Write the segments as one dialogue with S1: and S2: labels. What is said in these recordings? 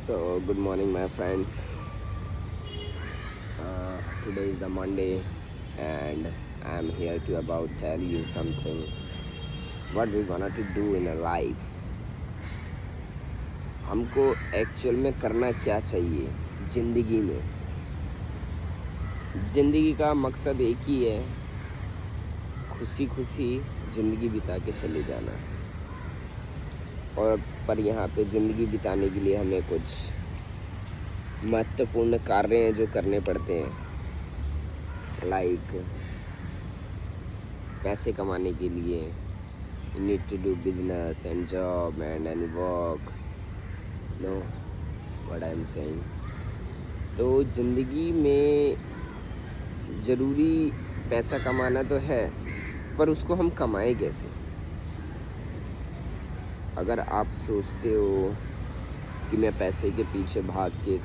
S1: So, good morning, my friends. Today is the Monday, and I'm here to about tell you something. What we gonna to do in a life? हमको actual में करना क्या चाहिए ज़िंदगी में? ज़िंदगी का मकसद एक ही है, खुशी खुशी ज़िंदगी बिता के चले जाना। और पर यहाँ पे ज़िंदगी बिताने के लिए हमें कुछ महत्वपूर्ण कार्य हैं जो करने पड़ते हैं, लाइक पैसे कमाने के लिए you need to do business and job and work, know what I'm saying. तो ज़िंदगी में ज़रूरी पैसा कमाना तो है, पर उसको हम कमाएं कैसे? अगर आप सोचते हो कि मैं पैसे के पीछे भाग के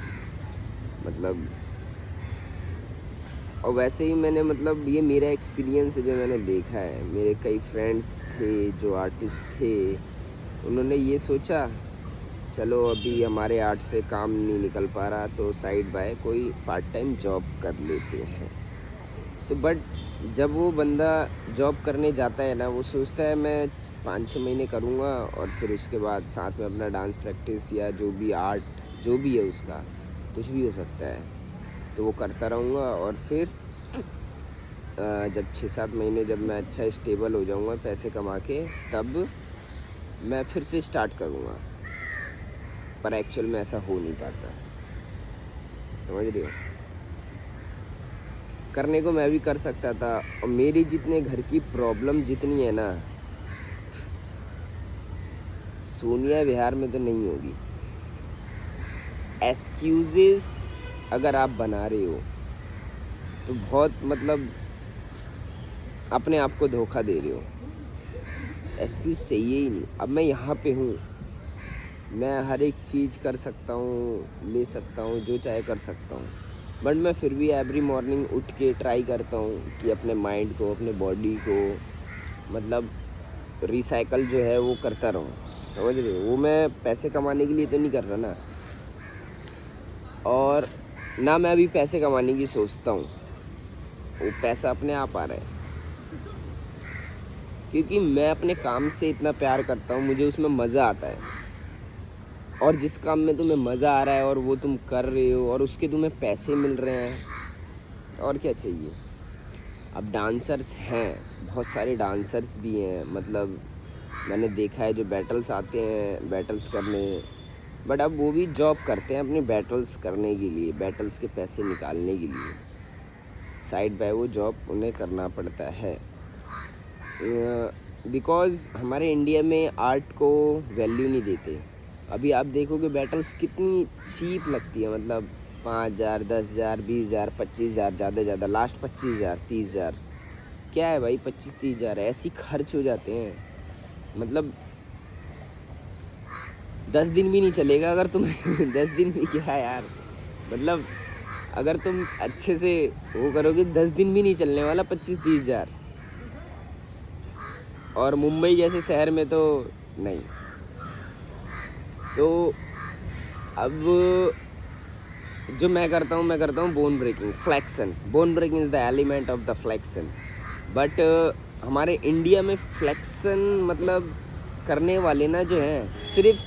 S1: मतलब, और वैसे ही मैंने मतलब ये मेरा एक्सपीरियंस है जो मैंने देखा है। मेरे कई फ्रेंड्स थे जो आर्टिस्ट थे, उन्होंने ये सोचा चलो अभी हमारे आर्ट से काम नहीं निकल पा रहा तो साइड बाय कोई पार्ट टाइम जॉब कर लेते हैं। तो बट जब वो बंदा जॉब करने जाता है ना, वो सोचता है मैं 5-6 महीने करूँगा और फिर उसके बाद साथ में अपना डांस प्रैक्टिस या जो भी आर्ट जो भी है उसका कुछ भी हो सकता है तो वो करता रहूँगा। और फिर जब 6-7 महीने जब मैं अच्छा स्टेबल हो जाऊँगा पैसे कमा के, तब मैं फिर से स्टार्ट करूँगा। पर एक्चुअल में ऐसा हो नहीं पाता, समझ रहे हो? करने को मैं भी कर सकता था, और मेरी जितने घर की प्रॉब्लम जितनी है ना, सोनिया विहार में तो नहीं होगी। एक्सक्यूजेस अगर आप बना रहे हो तो बहुत मतलब अपने आप को धोखा दे रहे हो। एक्सक्यूज़ चाहिए ही नहीं। अब मैं यहाँ पे हूँ, मैं हर एक चीज़ कर सकता हूँ, ले सकता हूँ, जो चाहे कर सकता हूँ, बट मैं फिर भी एवरी मॉर्निंग उठ के ट्राई करता हूँ कि अपने माइंड को, अपने बॉडी को मतलब रिसाइकल जो है वो करता रहूँ, समझ रहे हो? वो मैं पैसे कमाने के लिए तो नहीं कर रहा ना, और ना मैं अभी पैसे कमाने की सोचता हूँ। वो पैसा अपने आप आ रहा है, क्योंकि मैं अपने काम से इतना प्यार करता हूँ, मुझे उसमें मज़ा आता है। और जिस काम में तुम्हें मज़ा आ रहा है और वो तुम कर रहे हो और उसके तुम्हें पैसे मिल रहे हैं, और क्या चाहिए? अब डांसर्स हैं, बहुत सारे डांसर्स भी हैं, मतलब मैंने देखा है जो बैटल्स आते हैं बैटल्स करने, बट अब वो भी जॉब करते हैं अपने बैटल्स करने के लिए, बैटल्स के पैसे निकालने के लिए। साइड बाय वो जॉब उन्हें करना पड़ता है, बिकॉज़ हमारे इंडिया में आर्ट को वैल्यू नहीं देते। अभी आप देखोगे बैटल्स कितनी चीप लगती है, मतलब 5,000, 10,000, 20,000, 25,000, ज़्यादा ज़्यादा लास्ट 25,000, 30,000। क्या है भाई 25-30,000 ऐसे ही खर्च हो जाते हैं। मतलब 10 दिन भी नहीं चलेगा अगर तुम 10 दिन भी क्या है यार, मतलब अगर तुम अच्छे से वो करोगे 10 दिन भी नहीं चलने वाला 25-30,000। और मुंबई जैसे शहर में तो नहीं। तो अब जो मैं करता हूँ bone breaking, flexing. Bone breaking is the element of the flexing. But हमारे इंडिया में फ्लेक्सन मतलब करने वाले ना जो हैं सिर्फ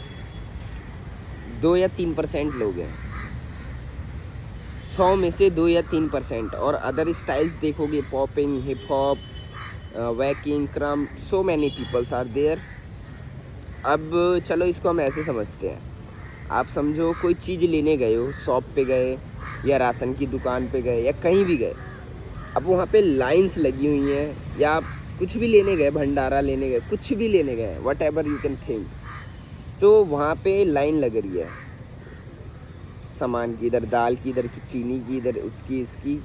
S1: 2 या 3% लोग हैं, 100 में से 2 या 3%। और अदर स्टाइल्स देखोगे, popping, hip hop, waacking, krump, so many peoples are there. अब चलो इसको हम ऐसे समझते हैं, आप समझो कोई चीज़ लेने गए हो, शॉप पे गए या राशन की दुकान पे गए या कहीं भी गए, अब वहाँ पे लाइंस लगी हुई हैं, या आप कुछ भी लेने गए, भंडारा लेने गए, कुछ भी लेने गए, what ever you can think, तो वहाँ पे लाइन लग रही है सामान की, इधर दाल की, इधर की चीनी की, इधर उसकी इसकी,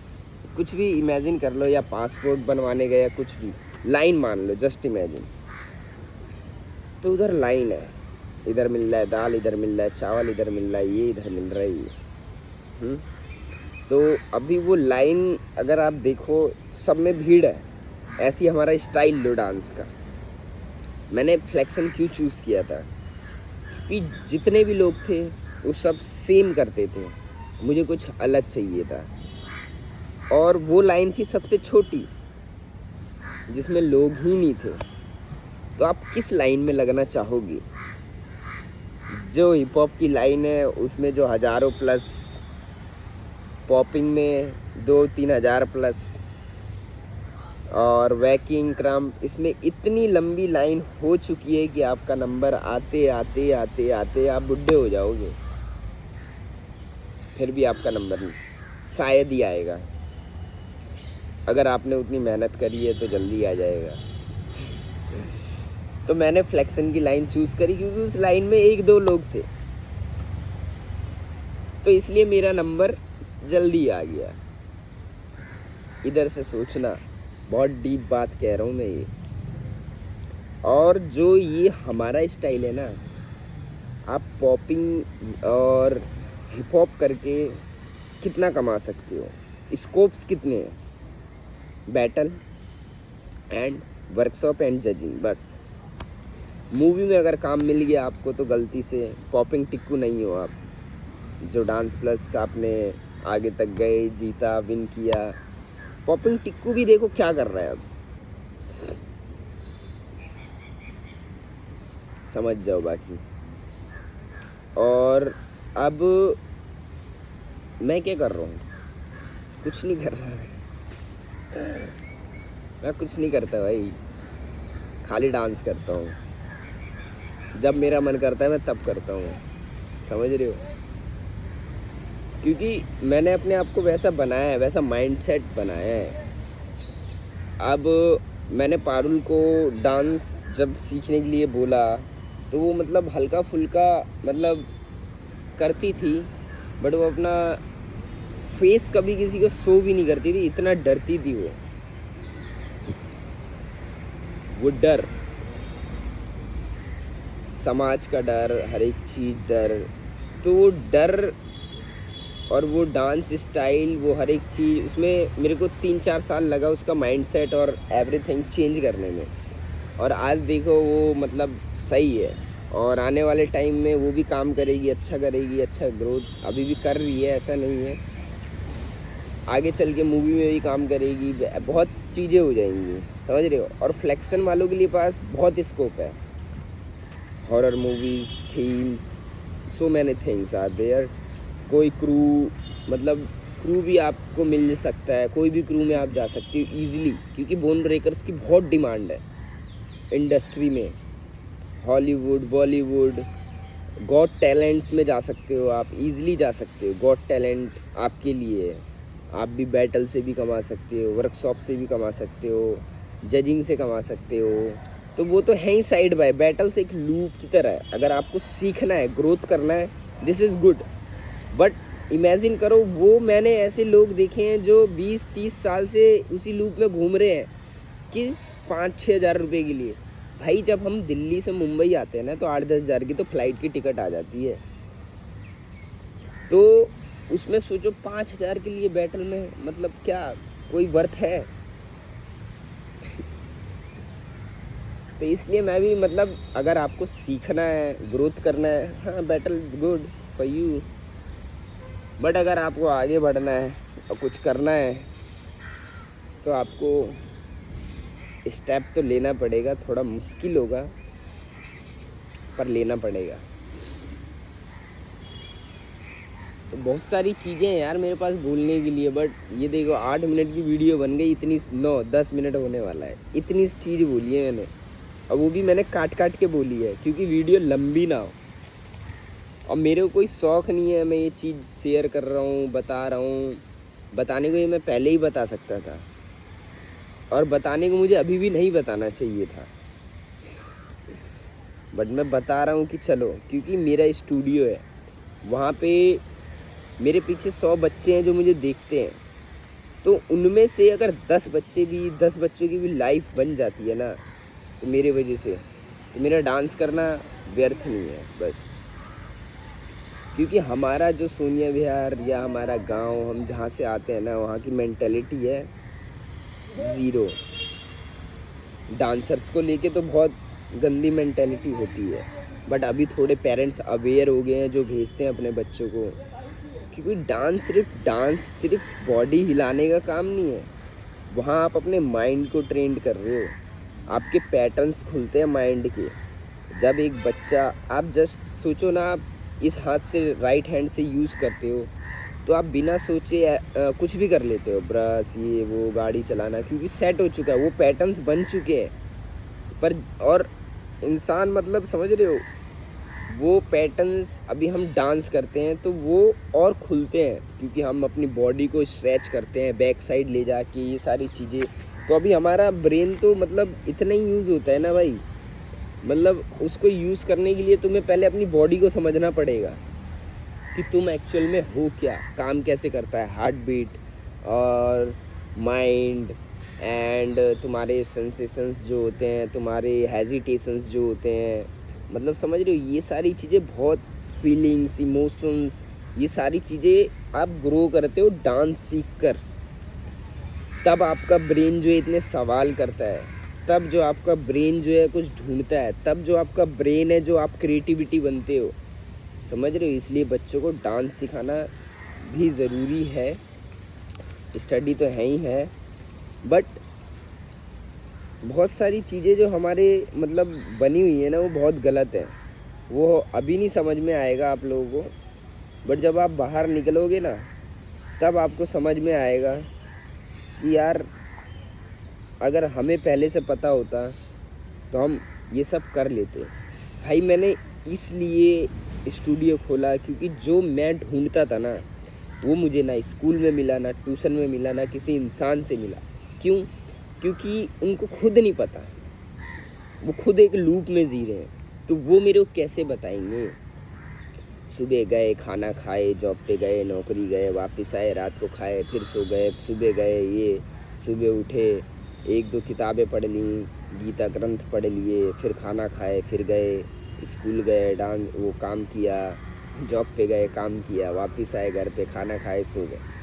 S1: कुछ भी इमेजिन कर लो, या पासपोर्ट बनवाने गए या कुछ भी, लाइन मान लो, जस्ट इमेजिन। तो उधर लाइन है, इधर मिल रहा है दाल, इधर मिल रहा है चावल, इधर मिल रहा है ये, इधर मिल रहा है ये। तो अभी वो लाइन अगर आप देखो सब में भीड़ है। ऐसी हमारा स्टाइल लो डांस का। मैंने फ्लेक्सन क्यों चूज़ किया था, क्योंकि जितने भी लोग थे वो सब सेम करते थे, मुझे कुछ अलग चाहिए था। और वो लाइन थी सबसे छोटी, जिसमें लोग ही नहीं थे। तो आप किस लाइन में लगना चाहोगे? जो हिप हॉप की लाइन है उसमें जो हज़ारों प्लस, पॉपिंग में 2-3 हज़ार प्लस, और वैकिंग क्रम, इसमें इतनी लंबी लाइन हो चुकी है कि आपका नंबर आते आते आते आते आप बुढ़े हो जाओगे, फिर भी आपका नंबर नहीं, शायद ही आएगा। अगर आपने उतनी मेहनत करी है तो जल्दी आ जाएगा। तो मैंने फ्लेक्सन की लाइन चूज़ करी क्योंकि उस लाइन में 1-2 लोग थे, तो इसलिए मेरा नंबर जल्दी आ गया। इधर से सोचना, बहुत डीप बात कह रहा हूँ मैं ये। और जो ये हमारा स्टाइल है ना, आप पॉपिंग और हिप हॉप करके कितना कमा सकते हो, स्कोप्स कितने हैं? Battle and workshop and judging, बस। मूवी में अगर काम मिल गया आपको तो गलती से पॉपिंग टिक्कू नहीं हो आप, जो डांस प्लस आपने आगे तक गए, जीता, विन किया। पॉपिंग टिक्कू भी देखो क्या कर रहा है अब, समझ जाओ बाकी। और अब मैं क्या कर रहा हूँ? कुछ नहीं कर रहा मैं कुछ नहीं करता भाई, खाली डांस करता हूँ। जब मेरा मन करता है मैं तब करता हूँ, समझ रहे हो? क्योंकि मैंने अपने आप को वैसा बनाया है, वैसा माइंडसेट बनाया है। अब मैंने पारुल को डांस जब सीखने के लिए बोला तो वो मतलब हल्का फुल्का मतलब करती थी, बट वो अपना फेस कभी किसी को शो भी नहीं करती थी, इतना डरती थी वो डर, समाज का डर, हर एक चीज़ डर। तो वो डर और वो डांस स्टाइल, वो हर एक चीज़, उसमें मेरे को 3-4 साल लगा उसका माइंडसेट और एवरीथिंग चेंज करने में। और आज देखो वो मतलब सही है, और आने वाले टाइम में वो भी काम करेगी, अच्छा करेगी, अच्छा ग्रोथ अभी भी कर रही है, ऐसा नहीं है। आगे चल के मूवी में भी काम करेगी, बहुत चीज़ें हो जाएंगी, समझ रहे हो? और फ्लेक्सन वालों के लिए पास बहुत स्कोप है, horror movies, themes, so many things are there. कोई क्रू, मतलब क्रू भी आपको मिल सकता है, कोई भी क्रू में आप जा सकते हो ईजिली, क्योंकि बोन ब्रेकर्स की बहुत डिमांड है इंडस्ट्री में। हॉलीवुड, बॉलीवुड, गॉट टैलेंट्स में जा सकते हो आप, ईजिली जा सकते हो। गॉट टैलेंट आपके लिए है, आप भी बैटल से भी कमा सकते हो, वर्कशॉप से भी कमा सकते हो, जजिंग से कमा सकते हो। तो वो तो है ही साइड बाय, बैटल से एक लूप की तरह है। अगर आपको सीखना है, ग्रोथ करना है, this is good. But imagine करो, वो मैंने ऐसे लोग देखे हैं जो 20-30 साल से उसी लूप में घूम रहे हैं कि 5-6 हज़ार रुपये के लिए। भाई जब हम दिल्ली से मुंबई आते हैं ना, तो 8-10 हज़ार की तो फ्लाइट की टिकट आ जाती है। तो उसमें सोचो 5 हज़ार के लिए बैटल में, मतलब क्या कोई वर्थ है? तो इसलिए मैं भी मतलब, अगर आपको सीखना है, ग्रोथ करना है, हाँ battle is good for you. But अगर आपको आगे बढ़ना है और कुछ करना है तो आपको स्टेप तो लेना पड़ेगा, थोड़ा मुश्किल होगा पर लेना पड़ेगा। तो बहुत सारी चीज़ें हैं यार मेरे पास बोलने के लिए, बट ये देखो 8 मिनट की वीडियो बन गई, इतनी 9-10 मिनट होने वाला है, इतनी चीज़ बोली है मैंने। और वो भी मैंने काट काट के बोली है क्योंकि वीडियो लंबी ना हो। और मेरे को कोई शौक़ नहीं है, मैं ये चीज़ शेयर कर रहा हूँ, बता रहा हूँ। बताने को ये मैं पहले ही बता सकता था, और बताने को मुझे अभी भी नहीं बताना चाहिए था, बट मैं बता रहा हूँ कि चलो, क्योंकि मेरा स्टूडियो है, वहाँ पे मेरे पीछे 100 बच्चे हैं जो मुझे देखते हैं। तो उनमें से अगर 10 बच्चों की भी लाइफ बन जाती है ना, तो मेरे वजह से, तो मेरा डांस करना व्यर्थ नहीं है बस। क्योंकि हमारा जो सोनिया विहार या हमारा गांव, हम जहाँ से आते हैं ना, वहाँ की मेंटालिटी है ज़ीरो। डांसर्स को लेके तो बहुत गंदी मेंटालिटी होती है, बट अभी थोड़े पेरेंट्स अवेयर हो गए हैं जो भेजते हैं अपने बच्चों को, क्योंकि डांस सिर्फ बॉडी हिलाने का काम नहीं है, वहाँ आप अपने माइंड को ट्रेंड कर रहे हो, आपके पैटर्न्स खुलते हैं माइंड के। जब एक बच्चा, आप जस्ट सोचो ना, आप इस हाथ से राइट हैंड से यूज़ करते हो तो आप बिना सोचे कुछ भी कर लेते हो, ब्रश ये वो गाड़ी चलाना, क्योंकि सेट हो चुका है, वो पैटर्न्स बन चुके हैं। पर और इंसान मतलब समझ रहे हो, वो पैटर्न्स अभी हम डांस करते हैं तो वो और खुलते हैं, क्योंकि हम अपनी बॉडी को स्ट्रेच करते हैं बैक साइड ले जाके, ये सारी चीज़ें। तो अभी हमारा ब्रेन तो मतलब इतना ही यूज़ होता है ना भाई, मतलब उसको यूज़ करने के लिए तुम्हें पहले अपनी बॉडी को समझना पड़ेगा कि तुम एक्चुअल में हो क्या, काम कैसे करता है, हार्ट बीट और माइंड एंड तुम्हारे सेंसेशंस जो होते हैं, तुम्हारे हेजिटेशंस जो होते हैं, मतलब समझ रहे हो, ये सारी चीज़ें बहुत, फीलिंग्स, इमोशंस, ये सारी चीज़ें आप ग्रो करते हो डांस सीख कर। तब आपका ब्रेन जो है इतने सवाल करता है, तब जो आपका ब्रेन जो है कुछ ढूंढता है, तब जो आपका ब्रेन है जो आप क्रिएटिविटी बनते हो, समझ रहे हो। इसलिए बच्चों को डांस सिखाना भी ज़रूरी है, स्टडी तो है ही है, बट बहुत सारी चीज़ें जो हमारे मतलब बनी हुई है ना, वो बहुत गलत है। वो अभी नहीं समझ में आएगा आप लोगों को, बट जब आप बाहर निकलोगे ना, तब आपको समझ में आएगा कि यार अगर हमें पहले से पता होता तो हम ये सब कर लेते। भाई मैंने इसलिए स्टूडियो खोला क्योंकि जो मैं ढूंढता था ना, वो मुझे ना स्कूल में मिला, ना ट्यूशन में मिला, ना किसी इंसान से मिला। क्यों? क्योंकि उनको खुद नहीं पता, वो खुद एक लूप में जी रहे हैं, तो वो मेरे को कैसे बताएंगे। सुबह गए, खाना खाए, जॉब पे गए, नौकरी गए, वापस आए, रात को खाए, फिर सो गए, सुबह गए, ये सुबह उठे, एक दो किताबें पढ़ ली, गीता ग्रंथ पढ़ लिए, फिर खाना खाए, फिर गए स्कूल, गए डांस वो काम किया, जॉब पे गए, काम किया, वापस आए घर पे, खाना खाए, सो गए।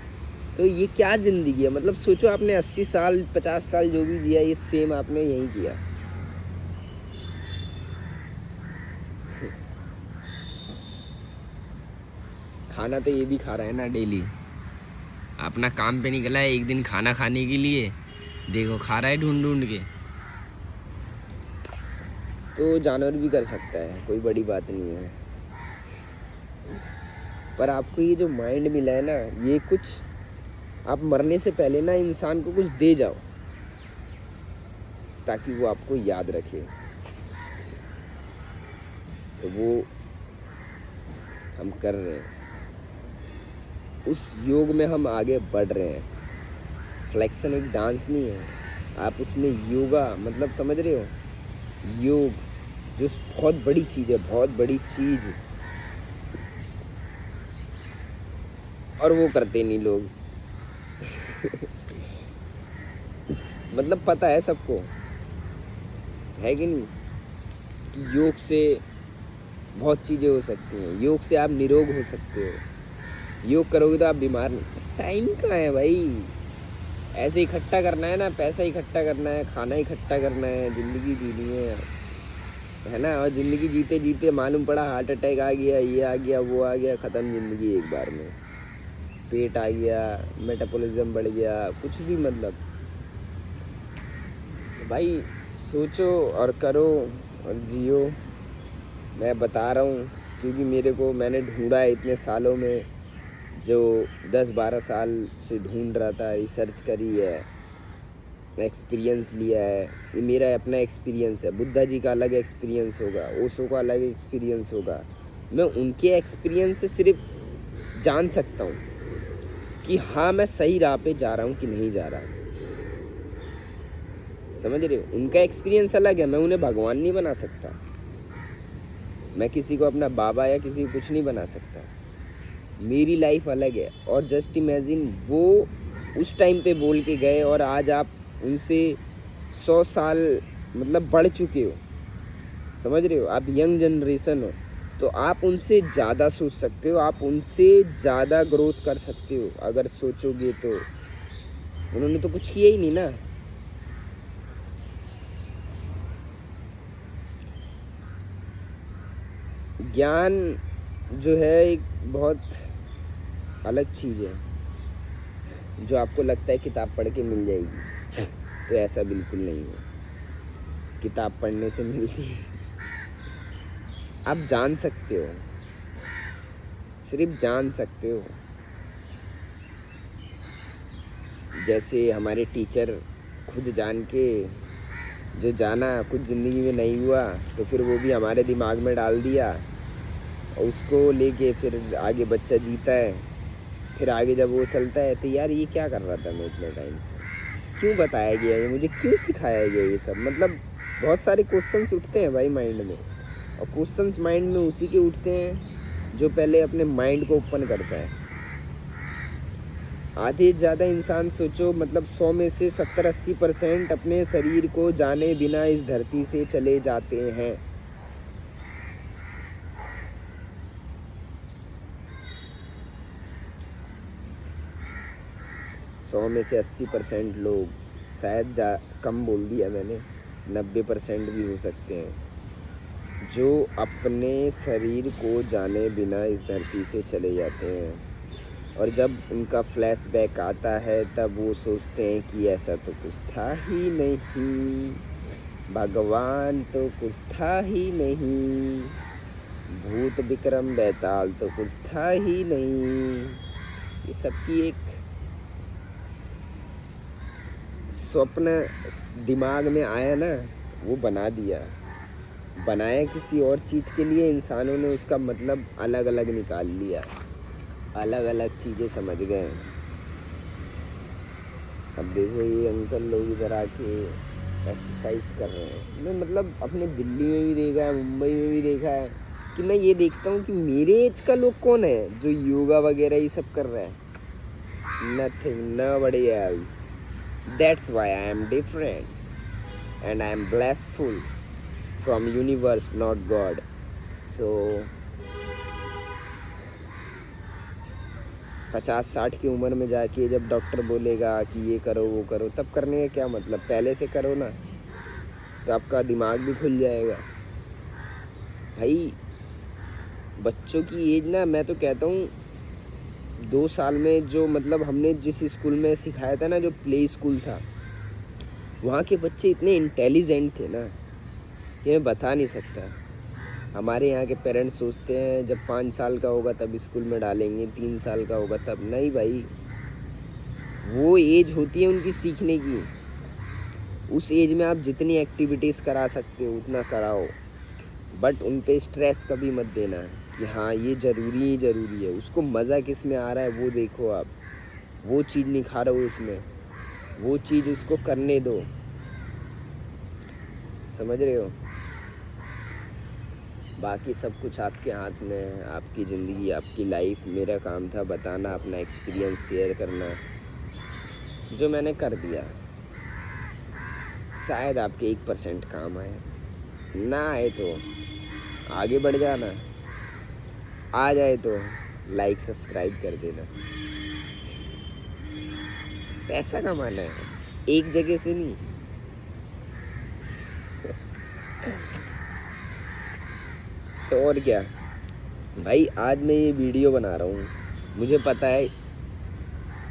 S1: तो ये क्या ज़िंदगी है? मतलब सोचो, आपने 80 साल 50 साल जो भी जिया, ये सेम आपने यही किया। खाना तो ये भी खा रहा है ना डेली, अपना काम पे निकला है एक दिन खाना खाने के लिए, देखो खा रहा है ढूंढ ढूंढ के। तो जानवर भी कर सकता है, कोई बड़ी बात नहीं है। पर आपको ये जो माइंड मिला है ना, ये कुछ आप मरने से पहले ना इंसान को कुछ दे जाओ, ताकि वो आपको याद रखे। तो वो हम कर रहे हैं, उस योग में हम आगे बढ़ रहे हैं। फ्लेक्शन एक डांस नहीं है, आप उसमें योगा, मतलब समझ रहे हो, योग जो बहुत बड़ी चीज़ है, बहुत बड़ी चीज़, और वो करते नहीं लोग। मतलब पता है सबको, है कि नहीं, कि योग से बहुत चीज़ें हो सकती हैं, योग से आप निरोग हो सकते हो, योग करोगे तो आप बीमार नहीं। टाइम कहाँ है भाई, ऐसे इकट्ठा करना है ना, पैसा इकट्ठा करना है, खाना इकट्ठा करना है, ज़िंदगी जीनी है ना। और ज़िंदगी जीते जीते मालूम पड़ा हार्ट अटैक आ गया, ये आ गया, वो आ गया, ख़त्म ज़िंदगी एक बार में। पेट आ गया, मेटाबॉलिज्म बढ़ गया, कुछ भी मतलब। तो भाई सोचो और करो और जियो। मैं बता रहा हूँ क्योंकि मैंने ढूंढा है इतने सालों में, जो 10-12 साल से ढूंढ रहा था, रिसर्च करी है, एक्सपीरियंस लिया है। ये मेरा अपना एक्सपीरियंस है, बुद्धा जी का अलग एक्सपीरियंस होगा, ओशो का अलग एक्सपीरियंस होगा। मैं उनके एक्सपीरियंस से सिर्फ जान सकता हूँ कि हाँ मैं सही राह पे जा रहा हूँ कि नहीं जा रहा, समझ रहे हो। उनका एक्सपीरियंस अलग है, मैं उन्हें भगवान नहीं बना सकता, मैं किसी को अपना बाबा या किसी को कुछ नहीं बना सकता, मेरी लाइफ अलग है। और जस्ट इमेजिन, वो उस टाइम पे बोल के गए और आज आप उनसे 100 साल मतलब बढ़ चुके हो, समझ रहे हो, आप यंग जनरेशन हो, तो आप उनसे ज़्यादा सोच सकते हो, आप उनसे ज़्यादा ग्रोथ कर सकते हो अगर सोचोगे तो। उन्होंने तो कुछ किया ही नहीं ना। ज्ञान जो है एक बहुत अलग चीज़ है, जो आपको लगता है किताब पढ़ के मिल जाएगी, तो ऐसा बिल्कुल नहीं है। किताब पढ़ने से मिलती है, आप जान सकते हो, सिर्फ जान सकते हो। जैसे हमारे टीचर खुद जान के जो जाना कुछ ज़िंदगी में नहीं हुआ, तो फिर वो भी हमारे दिमाग में डाल दिया, और उसको लेके फिर आगे बच्चा जीता है। फिर आगे जब वो चलता है तो यार ये क्या कर रहा था मैं इतने टाइम से, क्यों बताया गया ये मुझे, क्यों सिखाया गया ये सब। मतलब बहुत सारे क्वेश्चंस उठते हैं भाई माइंड में, और क्वेश्चंस माइंड में उसी के उठते हैं जो पहले अपने माइंड को ओपन करता है। आधे ज़्यादा इंसान सोचो, मतलब 100 में से 70-80% अपने शरीर को जाने बिना इस धरती से चले जाते हैं। सौ में से 80% लोग, शायद कम बोल दिया मैंने, 90% भी हो सकते हैं, जो अपने शरीर को जाने बिना इस धरती से चले जाते हैं। और जब उनका फ्लैशबैक आता है तब वो सोचते हैं कि ऐसा तो कुछ था ही नहीं, भगवान तो कुछ था ही नहीं, भूत विक्रम बेताल तो कुछ था ही नहीं। ये सबकी एक स्वप्न दिमाग में आया ना, वो बना दिया, बनाया किसी और चीज़ के लिए, इंसानों ने उसका मतलब अलग अलग निकाल लिया, अलग अलग चीज़ें समझ गए। अब देखो ये अंकल लोग इधर आके एक्सरसाइज कर रहे हैं। मैं मतलब अपने दिल्ली में भी देखा है, मुंबई में भी देखा है, कि मैं ये देखता हूँ कि मेरे एज का लोग कौन है जो योगा वगैरह ये सब कर रहा है। Nothing, nobody else. That's why I am different and I am blissful from universe, not God. So 50-60 की उम्र में जाके जब डॉक्टर बोलेगा कि ये करो वो करो, तब करने का क्या मतलब, पहले से करो ना, तो आपका दिमाग भी खुल जाएगा। भाई बच्चों की एज ना, मैं तो कहता हूँ 2 साल में, जो मतलब हमने जिस स्कूल में सिखाया था ना, जो प्ले स्कूल था, वहाँ के बच्चे इतने इंटेलिजेंट थे ना कि मैं बता नहीं सकता। हमारे यहाँ के पेरेंट्स सोचते हैं जब 5 साल का होगा तब स्कूल में डालेंगे, 3 साल का होगा तब। नहीं भाई, वो एज होती है उनकी सीखने की। उस एज में आप जितनी एक्टिविटीज़ करा सकते हो उतना कराओ, बट उन पे स्ट्रेस कभी मत देना कि हाँ ये ज़रूरी है। उसको मज़ा किस में आ रहा है वो देखो, आप वो चीज़ निखारो उसमें, वो चीज़ उसको करने दो। समझ रहे हो? बाकी सब कुछ आपके हाथ में है, आपकी ज़िंदगी, आपकी लाइफ। मेरा काम था बताना, अपना एक्सपीरियंस शेयर करना, जो मैंने कर दिया। शायद आपके 1% काम आए, ना आए तो आगे बढ़ जाना, आ जाए तो लाइक सब्सक्राइब कर देना। पैसा कमाना है, एक जगह से नहीं। तो और क्या भाई, आज मैं ये वीडियो बना रहा हूँ, मुझे पता है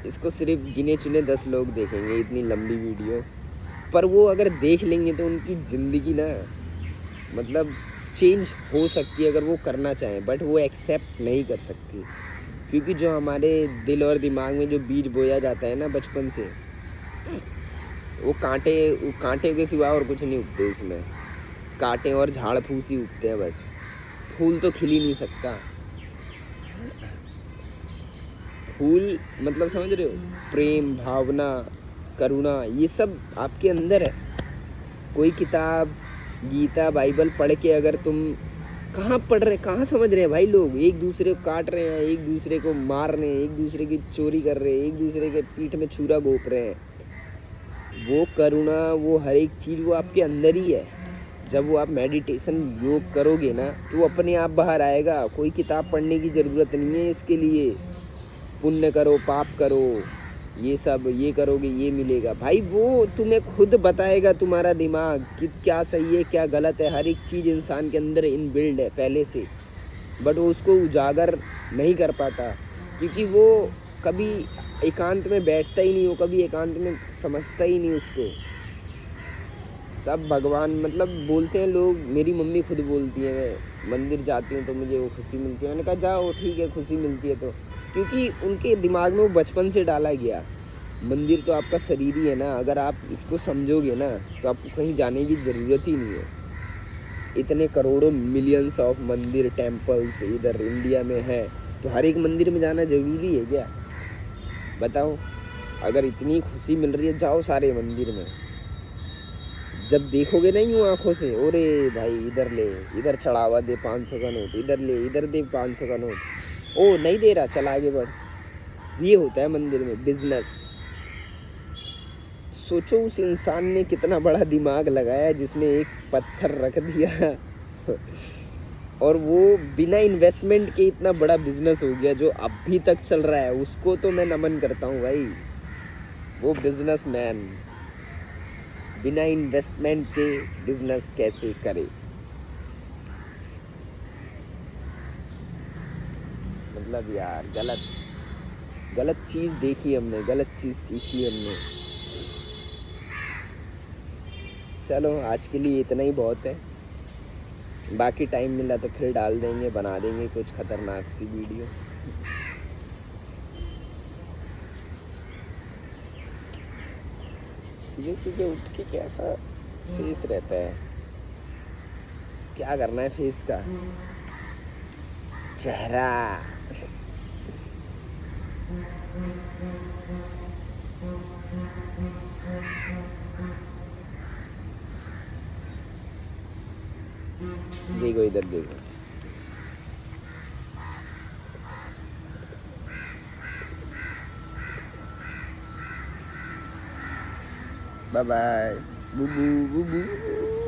S1: इसको सिर्फ गिने चुने 10 लोग देखेंगे, इतनी लंबी वीडियो, पर वो अगर देख लेंगे तो उनकी ज़िंदगी ना मतलब चेंज हो सकती है अगर वो करना चाहें, बट वो एक्सेप्ट नहीं कर सकती, क्योंकि जो हमारे दिल और दिमाग में जो बीज बोया जाता है ना बचपन से, वो कांटे के सिवा और कुछ नहीं उगते उसमें, कांटे और झाड़ फूस ही उगते हैं बस, फूल तो खिल ही नहीं सकता। फूल मतलब समझ रहे हो, प्रेम, भावना, करुणा, ये सब आपके अंदर है। कोई किताब, गीता, बाइबल पढ़ के अगर तुम, कहाँ पढ़ रहे, कहाँ समझ रहे हैं भाई लोग, एक दूसरे को काट रहे हैं, एक दूसरे को मार रहे हैं, एक दूसरे की चोरी कर रहे हैं, एक दूसरे के पीठ में छुरा घोंप रहे हैं। वो करुणा, वो हर एक चीज़ वो आपके अंदर ही है। जब वो आप मेडिटेशन, योग करोगे ना, तो वो अपने आप बाहर आएगा। कोई किताब पढ़ने की ज़रूरत नहीं है इसके लिए। पुण्य करो, पाप करो, ये सब ये करोगे ये मिलेगा भाई, वो तुम्हें खुद बताएगा तुम्हारा दिमाग कि क्या सही है क्या गलत है। हर एक चीज़ इंसान के अंदर इनबिल्ड है पहले से। बट वो उसको उजागर नहीं कर पाता, क्योंकि वो कभी एकांत में बैठता ही नहीं, वो कभी एकांत में समझता ही नहीं उसको। सब भगवान मतलब बोलते हैं लोग, मेरी मम्मी खुद बोलती है मैं मंदिर जाती हूँ तो मुझे वो खुशी मिलती है। मैंने कहा जाओ ठीक है, खुशी मिलती है तो, क्योंकि उनके दिमाग में वो बचपन से डाला गया। मंदिर तो आपका शरीर ही है ना, अगर आप इसको समझोगे ना तो आपको कहीं जाने की ज़रूरत ही नहीं है। इतने करोड़ों मिलियंस ऑफ मंदिर टेम्पल्स इधर इंडिया में है, तो हर एक मंदिर में जाना ज़रूरी है क्या? बताओ। अगर इतनी खुशी मिल रही है, जाओ सारे मंदिर में। जब देखोगे नहीं यूँ आँखों से, अरे भाई इधर ले, इधर चढ़ावा दे 500 का नोट, इधर ले, इधर दे 500 का नोट, ओ नहीं दे रहा, चल आगे बढ़। ये होता है मंदिर में बिजनेस। सोचो उस इंसान ने कितना बड़ा दिमाग लगाया जिसने एक पत्थर रख दिया और वो बिना इन्वेस्टमेंट के इतना बड़ा बिजनेस हो गया जो अभी तक चल रहा है। उसको तो मैं नमन करता हूँ भाई। वो बिजनेसमैन बिना इन्वेस्टमेंट के बिजनेस कैसे करे? मतलब यार गलत चीज़ देखी हमने, गलत चीज़ सीखी हमने। चलो आज के लिए इतना ही बहुत है, बाकी टाइम मिला तो फिर डाल देंगे, बना देंगे कुछ खतरनाक सी वीडियो। सुबह सुबह उठ के कैसा फेस रहता है, क्या करना है फेस का? चेहरा देखो, इधर देखो। बाय बाय, बुबू बुबू।